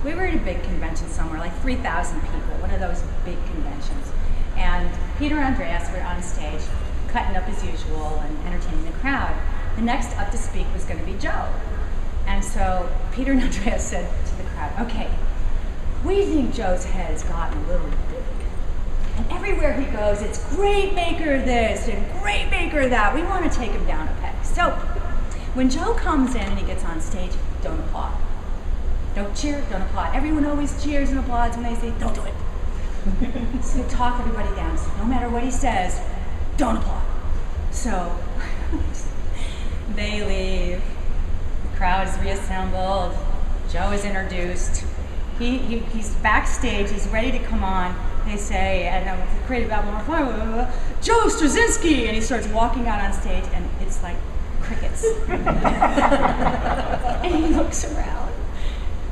we were at a big convention somewhere, like 3,000 people, one of those big conventions. And Peter and Andreas were on stage, cutting up as usual and entertaining the crowd. The next up to speak was going to be Joe. And so Peter and Andreas said to the crowd, okay, we think Joe's head's gotten a little big. And everywhere he goes, it's great maker this and great maker that. We want to take him down a peg. So when Joe comes in and he gets on stage, don't applaud. Don't cheer, don't applaud. Everyone always cheers and applauds when they say, don't do it. So talk everybody down. So no matter what he says, don't applaud. So they leave. The crowd is reassembled. Joe is introduced. He's backstage. He's ready to come on. They say, and creative Babylon, Joe Straczynski, and he starts walking out on stage, and it's like crickets. And he looks around,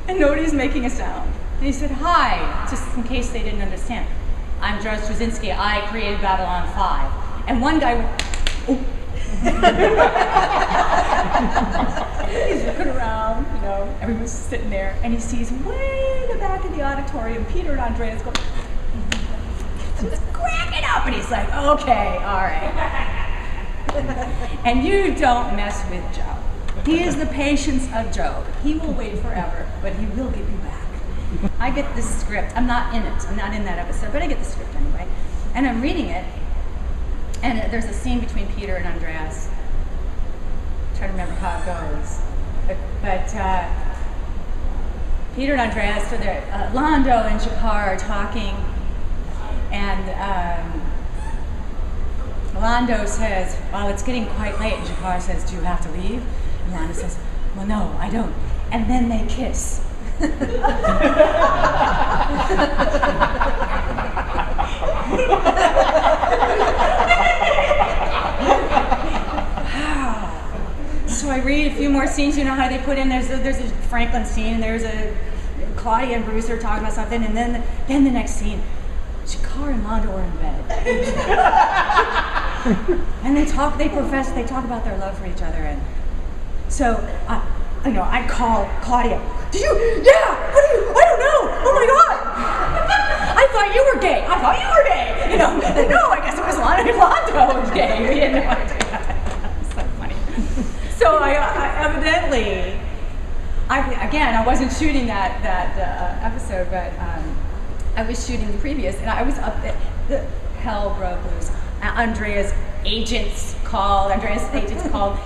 and nobody's making a sound. And he said, hi, just in case they didn't understand. I'm Joe Straczynski. I created Babylon 5. And one guy went, oh. He's looking around, you know, everyone's sitting there, and he sees way in the back of the auditorium, Peter and Andreas go, just cracking up, and he's like, okay, all right. And you don't mess with Joe. He is the patience of Job. He will wait forever, but he will get you back. I get this script. I'm not in it. I'm not in that episode, but I get the script anyway. And I'm reading it, and there's a scene between Peter and Andreas. I'm trying to remember how it goes. But Peter and Andreas, so they're Lando and Jakar are talking, and Lando says, well, it's getting quite late, and Jakar says, do you have to leave? And Lando says, well, no, I don't. And then they kiss. So I read a few more scenes. You know how they put in, there's a Franklin scene, and there's a Claudia and Bruce are talking about something, and then the next scene, Jakar and Lando are in bed. And they talk about their love for each other, and so I call Claudia. Did you? Yeah. What are you? I don't know. Oh my God. I thought you were gay. You know. No, I guess it was Lando was gay. We had no idea. It's so funny. So I evidently, I wasn't shooting that episode, but I was shooting the previous, and I was up at the hell broke loose. Andreas' agents called.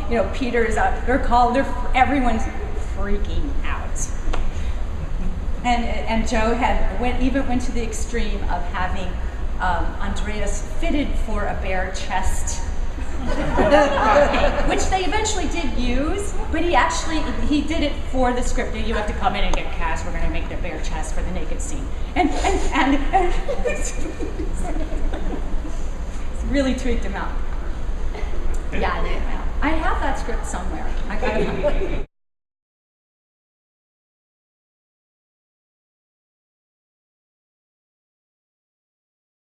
You know, Peter's up. They're called. Everyone's freaking out. And Joe went to the extreme of having Andreas fitted for a bare chest, which they eventually did use. But he did it for the script. You have to come in and get cast. We're going to make the bare chest for the naked scene, and it's really tweaked him out. Yeah, I have that script somewhere. I got it.